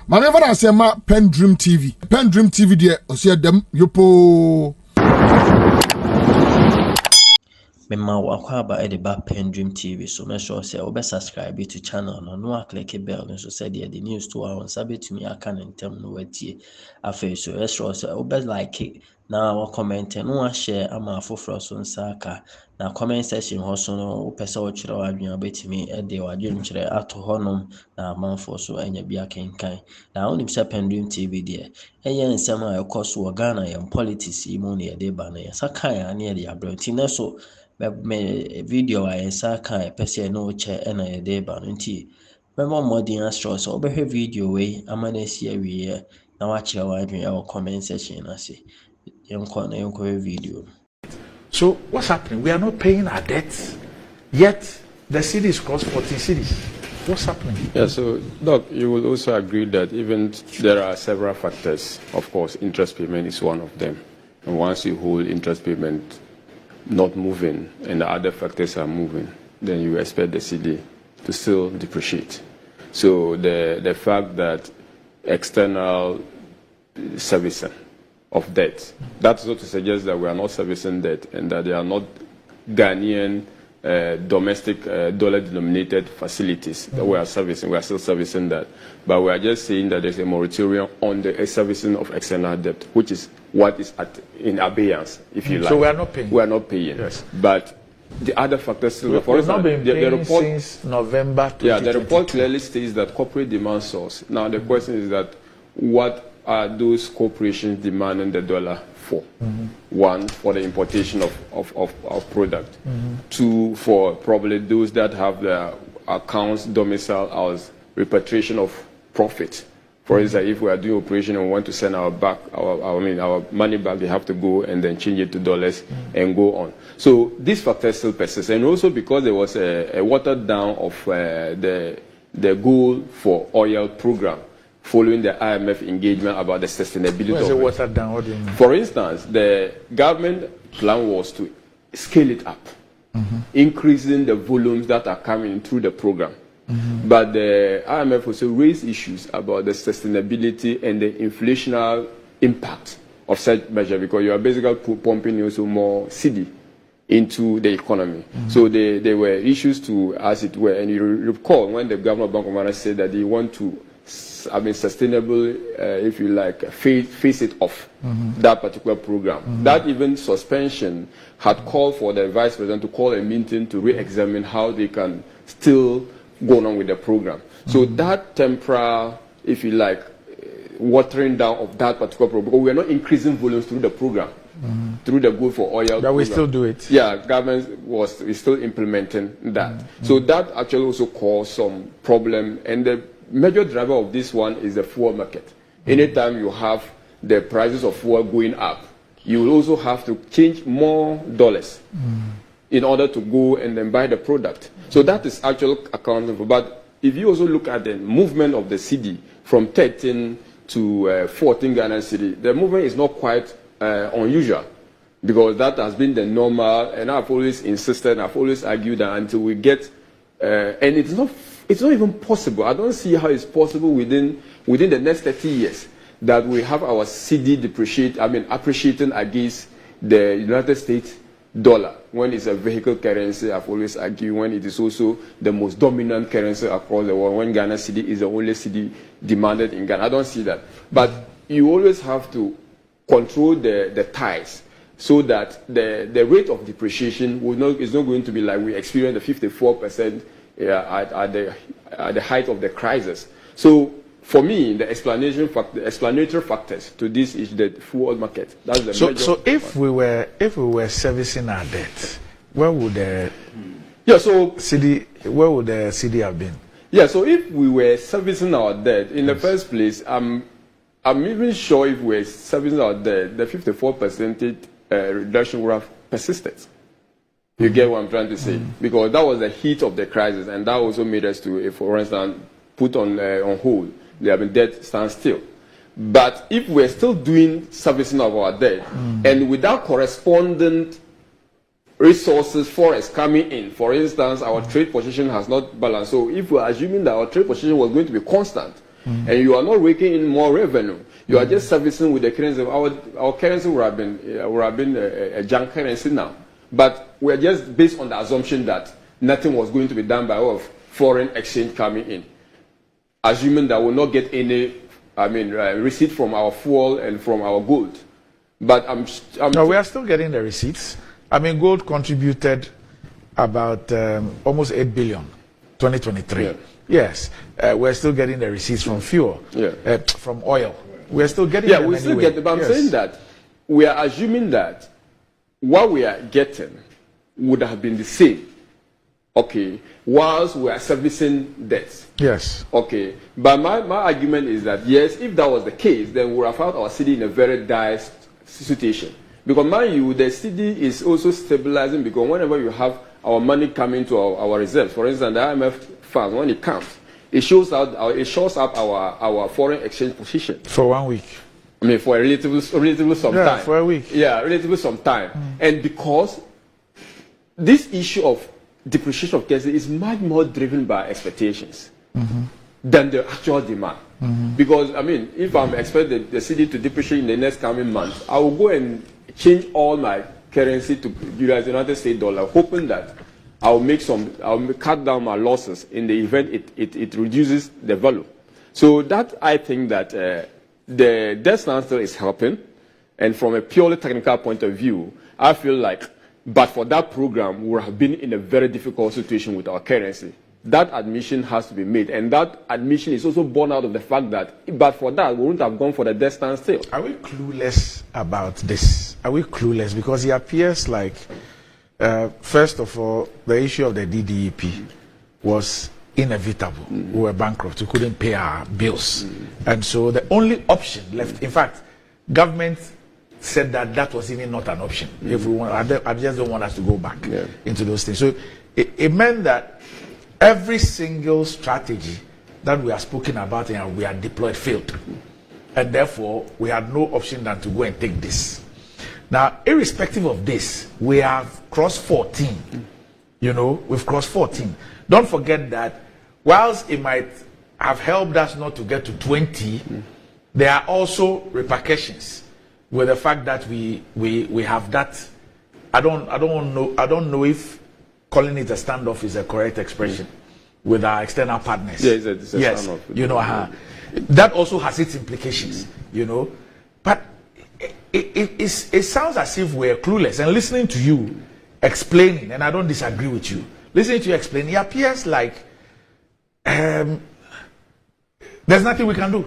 Manever I say ma PENDREAM TV. PENDREAM TV there, o see them yopo. Mema wakwaba e de ba PENDREAM TV so make sure say obe subscribe to channel no click bell so say the news to our sabit me aka ntem no watie afa so make sure say obe like na wa comment no share ama afoforo so nsaka na comment section ho so no opese wo kire wa adwen obetimi e de wadwen kire ato honom na amanfo so anya bia kenkan na onim say PENDREAM TV de eye nsem a ekoso Ghana yam politics mu ne de ba na yasaka ya ne de abranti na so me video I saka pese no che na ye de ba nti me mo modern astro so obehwe video we amana si awie na wa kire wa adwen e comment section na se yenko video. So what's happening? We are not paying our debts, yet the city is cost 14 cities. What's happening? Yeah, so Doc, you will also agree that even there are several factors. Of course, interest payment is one of them. And once you hold interest payment not moving and the other factors are moving, then you expect the city to still depreciate. So the fact that external servicing of debt, that's not to suggest that we are not servicing debt and that they are not Ghanaian domestic dollar-denominated facilities that we are servicing. We are still servicing that. But we are just saying that there's a moratorium on the servicing of external debt, which is what is in abeyance, if you like. So we are not paying? We are not paying. Yes. But the other factors still... We've not been paying the report, since November 2022. Yeah, the report clearly states that corporate demand source. Now the question is that what are those corporations demanding the dollar for? One, for the importation of product. Two, for probably those that have their accounts domicile as repatriation of profit. For instance, if we are doing operation and we want to send our money back, they have to go and then change it to dollars and go on. So these factors still persist. And also because there was a watered down of the goal for oil program following the IMF engagement about the sustainability of it. Watered down? What do you mean? For instance, the government plan was to scale it up, increasing the volumes that are coming through the program. But the IMF also raised issues about the sustainability and the inflationary impact of such measure, because you are basically pumping also more Cedi into the economy. So there were issues to, as it were, and you recall when the governor of Bank of Ghana said that they want to sustainable, if you like, face it off, that particular program. That even suspension had called for the vice president to call a meeting to re-examine how they can still go on with the program. So that temporary, if you like, watering down of that particular program, because we are not increasing volumes through the program, through the goal for oil. But we still do it. Yeah, government is still implementing that. So that actually also caused some problem, and the major driver of this one is the fuel market. Anytime you have the prices of fuel going up, you will also have to change more dollars in order to go and then buy the product. So that is actually accounting for. But if you also look at the movement of the Cedi from 13 to 14 Ghana cedi, the movement is not quite unusual, because that has been the normal, and I've always insisted, I've always argued that until we get, and it's not even possible. I don't see how it's possible within the next 30 years that we have our Cedi appreciating against the United States dollar, when it's a vehicle currency. I've always argued when it is also the most dominant currency across the world, when Ghana cedi is the only cedi demanded in Ghana. I don't see that. But you always have to control the ties, so that the rate of depreciation is not going to be like we experienced the 54% at the height of the crisis. So for me, the explanatory factors to this is the fuel market. That's the major. So if we were servicing our debt, where would the Cedi have been? Yeah, so if we were servicing our debt in the first place, I'm even sure if we were servicing our debt, the 54% reduction would have persisted. You get what I'm trying to say? Because that was the heat of the crisis, and that also made us to, for instance, put on hold. They have been debt stand still. But if we're still doing servicing of our debt, and without corresponding resources for us coming in, for instance, our trade position has not balanced. So if we're assuming that our trade position was going to be constant, and you are not raking in more revenue. You are just servicing with the currency. Our currency would have been a junk currency now. But we are just based on the assumption that nothing was going to be done by way of foreign exchange coming in, assuming that we'll not get any, receipt from our fuel and from our gold. But no, we are still getting the receipts. Gold contributed about almost 8 billion, 2023. Yeah. Yes, we're still getting the receipts from fuel, from oil. We're still getting them we still anyway. get them. But I'm saying that we are assuming that what we are getting would have been the same, okay, whilst we are servicing debts. Yes. Okay, but my argument is that, yes, if that was the case, then we would have found our city in a very dire situation. Because, mind you, the city is also stabilizing, because whenever you have our money coming to our reserves, for instance, the IMF fund, when it comes, it shows up our foreign exchange position. For 1 week. For a relatively some time. Yeah, for a week. Yeah, relatively some time. And because this issue of depreciation of currency is much more driven by expectations than the actual demand. Because, if I'm expecting the city to depreciate in the next coming months, I will go and change all my currency to utilize the United States dollar, hoping that I'll cut down my losses in the event it reduces the value. So that, I think that the debt standstill is helping, and from a purely technical point of view, I feel like, but for that program, we would have been in a very difficult situation with our currency. That admission has to be made, and that admission is also born out of the fact that, but for that, we wouldn't have gone for the debt standstill. Are we clueless about this? Are we clueless? Because it appears like, first of all, the issue of the DDEP was inevitable. We were bankrupt. We couldn't pay our bills. And so the only option left, in fact, government said that was even not an option. If we want, I just don't want us to go back into those things. So it meant that every single strategy that we have spoken about and we had deployed failed. And therefore, we had no option than to go and take this. Now, irrespective of this, we have crossed 14. We've crossed 14. Don't forget that whilst it might have helped us not to get to 20, there are also repercussions with the fact that we have that. I don't know if calling it a standoff is a correct expression with our external partners. Yeah, it's a yes, standoff. That also has its implications, But it sounds as if we're clueless. And listening to you explaining, and I don't disagree with you, listening to you explain, it appears like there's nothing we can do.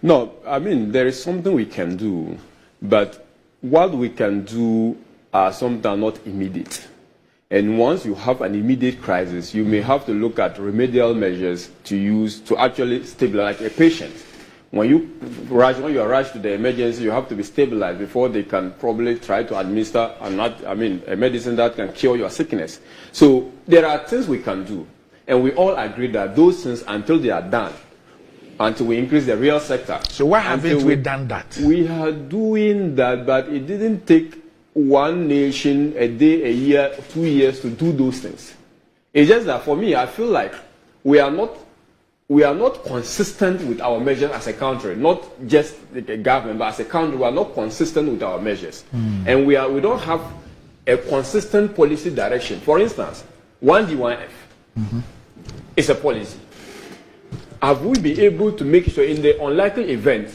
No, there is something we can do, but what we can do are sometimes not immediate. And once you have an immediate crisis, you may have to look at remedial measures to use to actually stabilize a patient. When you are rushed to the emergency, you have to be stabilized before they can probably try to administer a medicine that can cure your sickness. So there are things we can do, and we all agree that those things, until they are done, until we increase the real sector. So why haven't we done that? We are doing that, but it didn't take one nation, a day, a year, 2 years to do those things. It's just that for me, I feel like we are not consistent with our measures as a country, not just the government, but as a country, we are not consistent with our measures. And we don't have a consistent policy direction. For instance, 1D1F is a policy. Have we been able to make sure in the unlikely event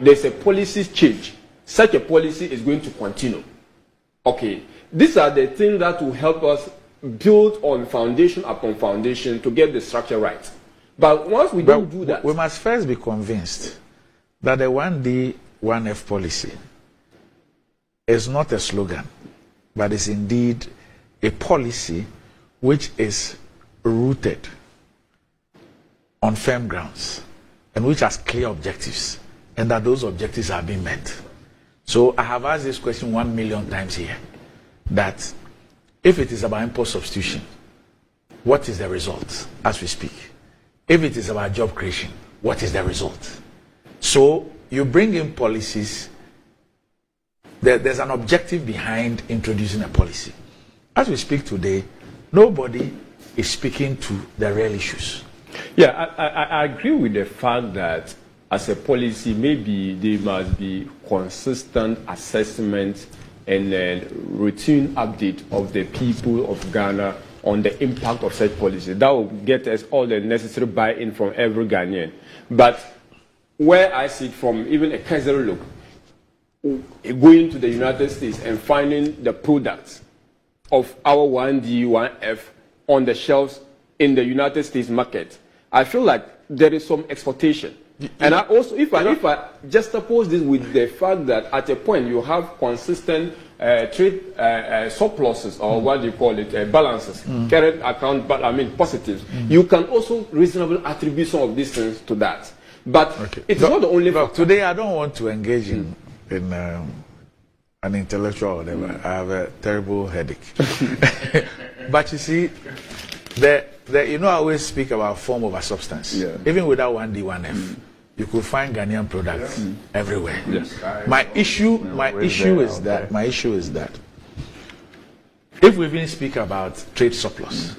there's a policy change, such a policy is going to continue? Okay, these are the things that will help us build on foundation upon foundation to get the structure right. But once we don't do that, we must first be convinced that the 1D, 1F policy is not a slogan, but is indeed a policy which is rooted on firm grounds and which has clear objectives, and that those objectives are being met. So I have asked this question 1 million times here, that if it is about import substitution, what is the result as we speak? If it is about job creation, what is the result? So you bring in policies, there's an objective behind introducing a policy. As we speak today, nobody is speaking to the real issues. Yeah, I agree with the fact that as a policy, maybe there must be consistent assessment and routine update of the people of Ghana on the impact of such policy. That will get us all the necessary buy-in from every Ghanaian. But where I see it from even a casual look, going to the United States and finding the products of our 1D, 1F on the shelves in the United States market, I feel like there is some exploitation. And I also, if I juxtapose this with the fact that at a point you have consistent trade surpluses, or what do you call it, balances, current account, but I mean positives, you can also reasonably attribute some of these things to that. But it's not the only factor. Today I don't want to engage in an intellectual or whatever. I have a terrible headache. But you see, you know, I always speak about form over substance. Yeah. Even without 1D, 1F, you could find Ghanaian products everywhere. Yes. My issue is that if we even speak about trade surplus,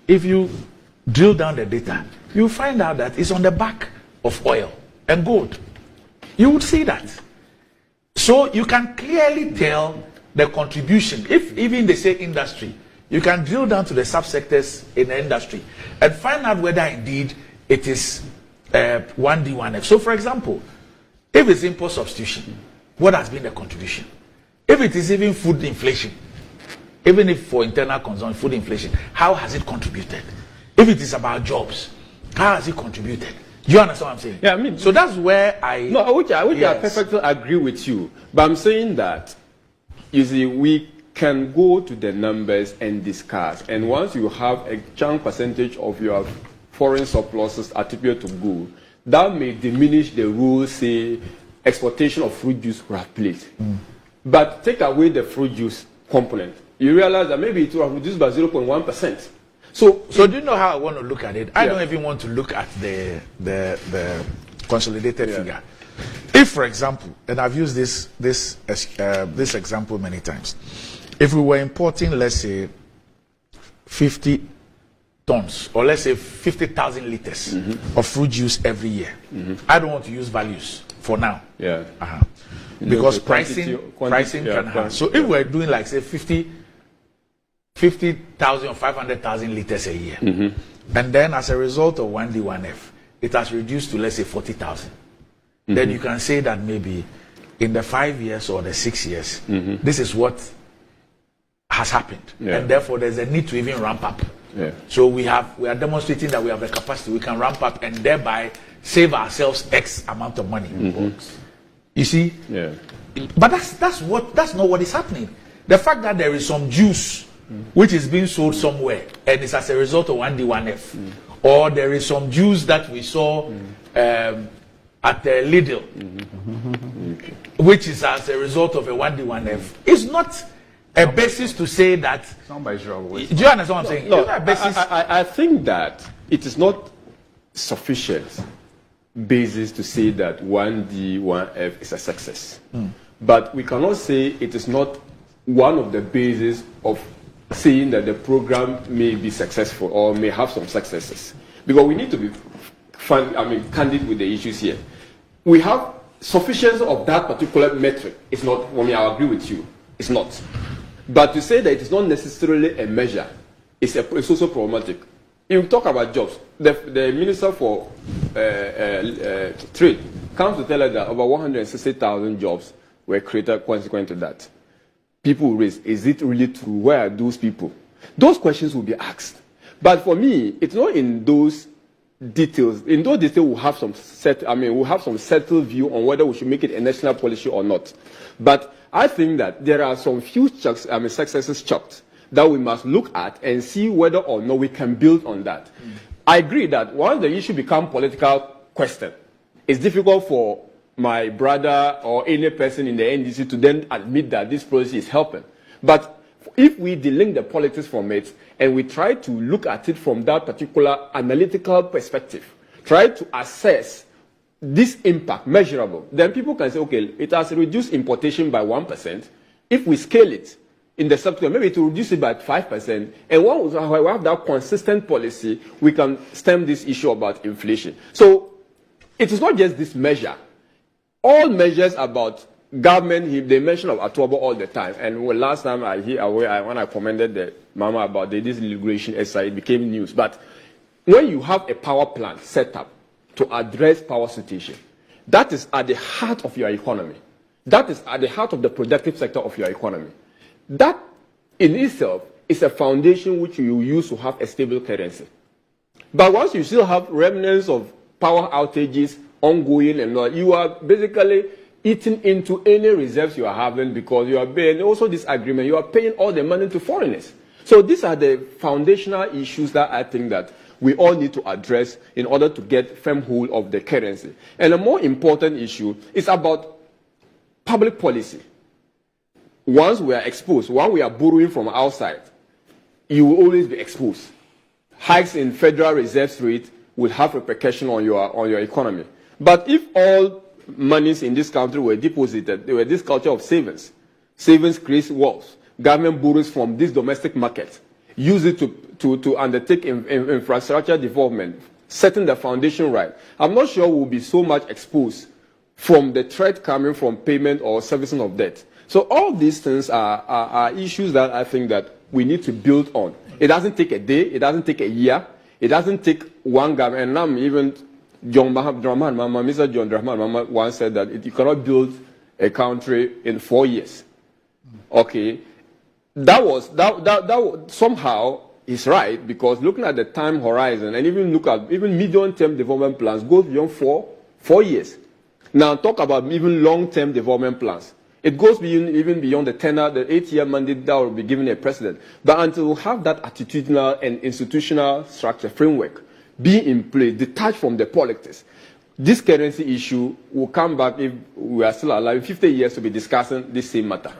if you drill down the data, you find out that it's on the back of oil and gold. You would see that. So you can clearly tell the contribution. If even they say industry, you can drill down to the subsectors in the industry and find out whether indeed it is 1D, 1F. So, for example, if it's import substitution, what has been the contribution? If it is even food inflation, even if for internal consumption, food inflation, how has it contributed? If it is about jobs, how has it contributed? Do you understand what I'm saying? Yeah, I mean, so that's where I perfectly agree with you. But I'm saying that, you see, we can go to the numbers and discuss. And once you have a chunk percentage of your foreign surpluses attributed to gold, that may diminish the role, say, exportation of fruit juice would have played. But take away the fruit juice component, you realize that maybe it will have reduced by 0.1%. So do you know how I want to look at it? I don't even want to look at the consolidated figure. If, for example, and I've used this example many times, if we were importing, let's say, 50 tons, or let's say 50,000 liters of fruit juice every year, I don't want to use values for now. Yeah. Because pricing can happen. So if we're doing, like, say, 50,000 or 500,000 liters a year, and then as a result of 1D, 1F, it has reduced to, let's say, 40,000. Then you can say that maybe in the 5 years or the 6 years, this is what has happened, and therefore there's a need to even ramp up. So we are demonstrating that we have the capacity, we can ramp up and thereby save ourselves X amount of money. You see? But that's not what is happening. The fact that there is some juice which is being sold somewhere and it's as a result of 1D, 1F, or there is some juice that we saw at the Lidl, which is as a result of a 1D, 1F, is not a basis to say that. Somebody's wrong with. Do you understand what I'm saying? No, I think that it is not sufficient basis to say that 1D, 1F is a success. But we cannot say it is not one of the bases of saying that the program may be successful or may have some successes. Because we need to be candid with the issues here. We have sufficiency of that particular metric. It's not, I agree with you, it's not. But to say that it is not necessarily a measure is also problematic. You talk about jobs. The Minister for Trade comes to tell us that over 160,000 jobs were created consequent to that. People will raise, is it really true? Where are those people? Those questions will be asked. But for me, it's not in those details. In those details, we'll have some settled view on whether we should make it a national policy or not. But I think that there are some few successes chalked that we must look at and see whether or not we can build on that. I agree that once the issue becomes political question, it's difficult for my brother or any person in the NDC to then admit that this policy is helping. But if we delink the politics from it and we try to look at it from that particular analytical perspective, try to assess this impact measurable, then people can say, okay, it has reduced importation by 1%. If we scale it, in the subsequent, maybe to reduce it by 5%. And once we have that consistent policy, we can stem this issue about inflation. So it is not just this measure. All measures about government, they mention of Atuabo all the time. And last time when I commended the Mama about this liberation essay, it became news. But when you have a power plant set up to address power situation, that is at the heart of your economy. That is at the heart of the productive sector of your economy. That in itself is a foundation which you use to have a stable currency. But once you still have remnants of power outages ongoing and all, you are basically eating into any reserves you are having, because you are paying also this agreement, you are paying all the money to foreigners. So these are the foundational issues that I think that we all need to address in order to get firm hold of the currency. And a more important issue is about public policy. Once we are exposed, once we are borrowing from outside, you will always be exposed. Hikes in Federal Reserve rate will have repercussion on your economy. But if all monies in this country were deposited, there were this culture of savings. Savings creates wealth. Government borrows from this domestic market, use it to undertake infrastructure development, setting the foundation right. I'm not sure we'll be so much exposed from the threat coming from payment or servicing of debt. So all these things are issues that I think that we need to build on. It doesn't take a day, it doesn't take a year, it doesn't take one government. And now even Mr. John Dramani Mahama once said that you cannot build a country in 4 years. Okay, that somehow is right, because looking at the time horizon and even look at medium-term development plans goes beyond four years. Now talk about even long-term development plans. It goes even beyond the tenure, the 8-year mandate that will be given a president. But until we have that attitudinal and institutional structure framework be in place, detached from the politics, this currency issue will come back if we are still alive in 50 years to be discussing this same matter.